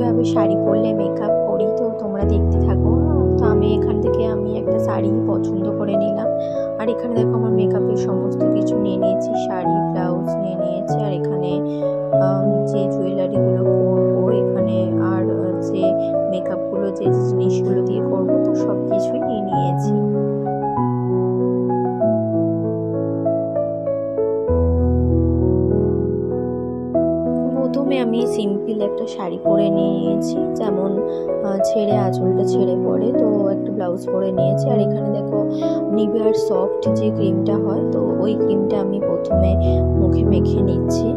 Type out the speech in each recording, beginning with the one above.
কিভাবে শাড়ি পরলে মেকআপ করি, তো তোমরা দেখতে থাকো। তো আমি এখান থেকে একটা শাড়ি পছন্দ করে নিলাম। আর এখানে দেখো আমার মেকআপের সমস্ত কিছু নিয়ে নিয়েছি, শাড়ি ব্লাউজ নিয়ে নিয়েছি। আর এখানে যে জুয়েলারিগুলো পরবো এখানে, আর যে মেকআপগুলো যে জিনিসগুলো দিয়ে করবো, তো সব কিছুই নিয়ে নিয়েছি। প্রথমে আমি সিম্পল একটা শাড়ি পরে নিয়েছি, যেমন ছেড়ে আঁচলটা ছেড়ে পরে, তো একটা ব্লাউজ পরে নিয়েছি। আর এখানে দেখো নিভিয়ার সফট যে ক্রিমটা হয়, তো ওই ক্রিমটা আমি প্রথমে মুখে মেখে নিচ্ছি।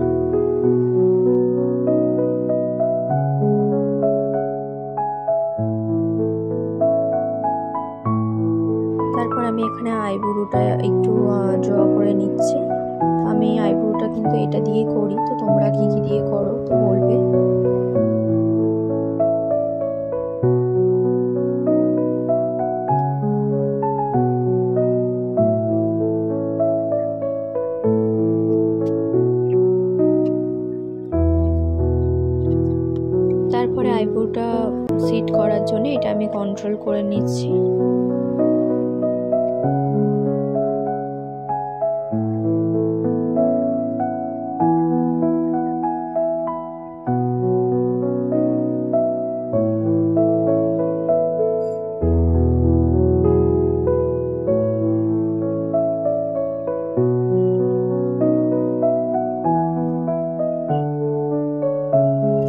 তারপর আমি এখানে আইব্রোটা একটু ড্র করে নিচ্ছি। আমি আইব্রোটা কিন্তু এটা দিয়ে করি, তো তোমরা কি কি দিয়ে করো তো বলবে। তারপরে আইব্রোটা সেট করার জন্য এটা আমি কন্ট্রোল করে নিচ্ছি।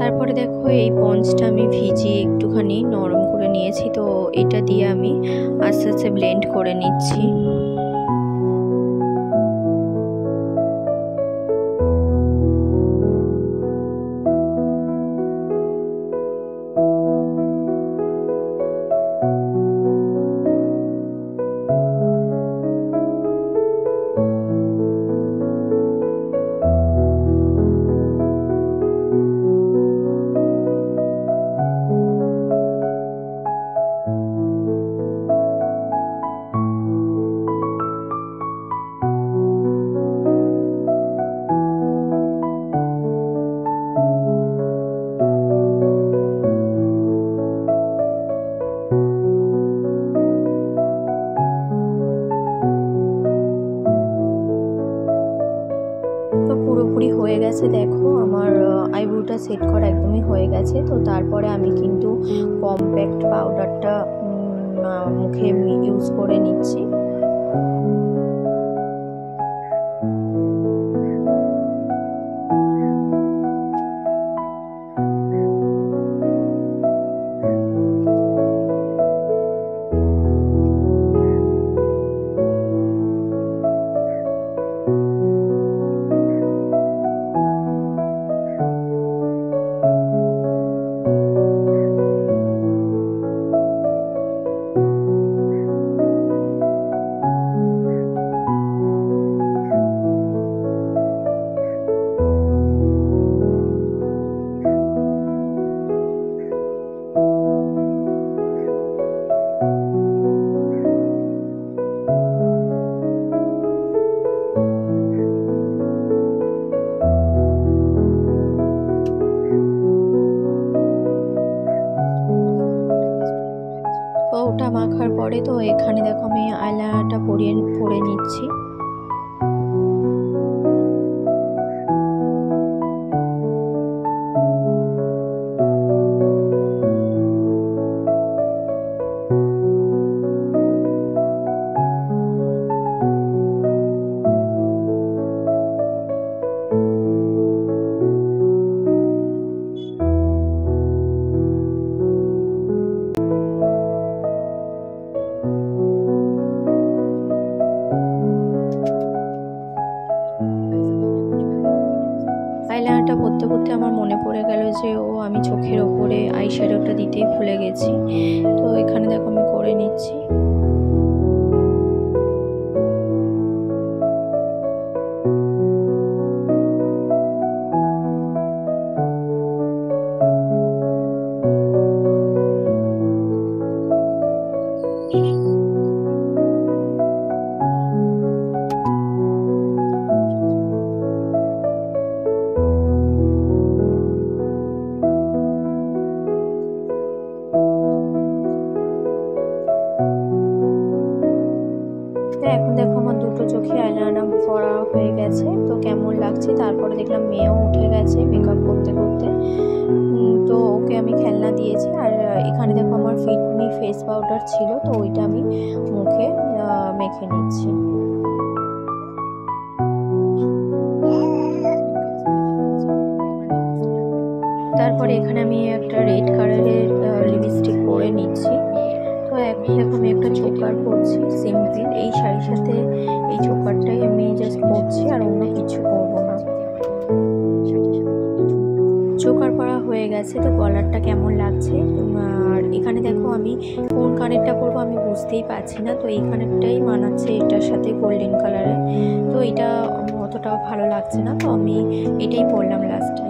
তারপরে দেখো এই পন্সটা আমি ভিজিয়ে একটুখানি নরম করে নিয়েছি, তো এটা দিয়ে আমি আস্তে আস্তে ব্লেন্ড করে নিচ্ছি। তো পুরোপুরি হয়ে গেছে, দেখো আমার আইব্রোটা সেট করা একদমই হয়ে গেছে। তো তারপরে আমি কিন্তু কম্প্যাক্ট পাউডারটা মুখে ইউজ করে নিচ্ছি। ওটা মাখার পরে তো এখানে দেখো আমি আইলাইনারটা পরে নিচ্ছি। আইলাইনারটা পরতে পরতে আমার মনে পড়ে গেল যে আমি চোখের ওপরে আইশ্যাডোটা দিতেই ভুলে গেছি। তো এখানে দেখো আমি করে নিচ্ছি। করছি, তারপরে দেখলাম মেয়েও উঠে গেছে মেকআপ করতে করতে। তো ওকে আমি খেলনা দিয়েছি। আর এখানে দেখো আমার ফিটমি ফেস পাউডার ছিল, তো ওইটা আমি মুখে মেখে নিচ্ছি। তারপরে এখানে আমি একটা রেড কালারের লিপস্টিক পরে নিচ্ছি। তো এখন দেখো আমি একটা চোকার পরছি সিম্পল, এই শাড়ির সাথে এই চোকারটাই আমি জাস্ট পরছি, আর অন্য কিছু করবো না। চোকার পরা হয়ে গেছে, তো গলারটা কেমন লাগছে। আর এখানে দেখো আমি কোন কানেরটা পরবো আমি বুঝতেই পারছি না, তো এই কানেরটাই মানাচ্ছে এটার সাথে গোল্ডেন কালারে। তো এটা অতটাও ভালো লাগছে না, তো আমি এটাই পরলাম লাস্টে।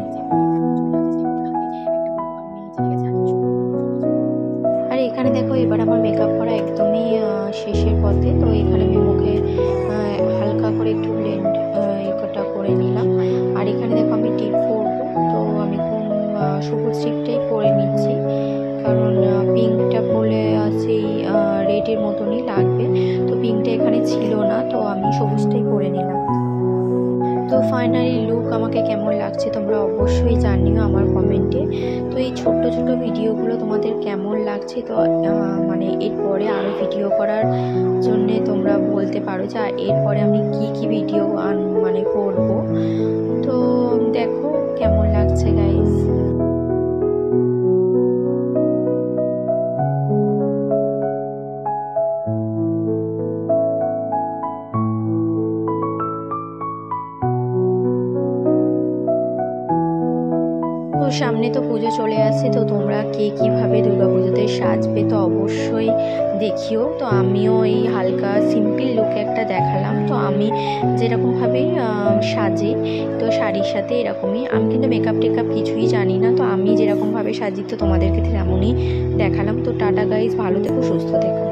আর এখানে দেখো এবার আমার মেকআপ করা একদমই শেষের পথে। তো এখানে আমি মুখে হালকা করে একটু ব্লেন্ড এটা করে নিলাম। আর এখানে দেখো আমি টিপ পরবো, তো আমি কোন সবুজ টিপটাই পরে নিচ্ছি, কারণ পিঙ্কটা পরলে সেই রেডের মতনই লাগবে। তো পিঙ্কটা এখানে ছিল না, তো আমি সবুজটাই পরে নিলাম। তো ফাইনালি লুক আমাকে কেমন লাগছে তোমরা অবশ্যই জানিও আমার কমেন্টে। তো এই ছোট্ট ছোট ভিডিওগুলো তোমাদের কেমন লাগছে, তো মানে এরপরে আরও ভিডিও করার জন্যে তোমরা বলতে পারো যে এরপরে আমি কি ভিডিও মানে করব। তো দেখো কেমন লাগছে গাইস। তো সামনে তো পুজো চলে আসছে, তো তোমরা কে কীভাবে দুর্গাপুজোতে সাজবে তো অবশ্যই দেখিও। তো আমিও এই হালকা সিম্পল লুকে একটা দেখালাম। তো আমি যেরকমভাবেই সাজি, তো শাড়ির সাথে এরকমই, আমি কিন্তু মেকআপ টেকআপ কিছুই জানি না, তো আমি যেরকমভাবে সাজি তো তোমাদেরকে তেমনই দেখালাম। তো টাটা গাইস, ভালো থেকো সুস্থ থেকো।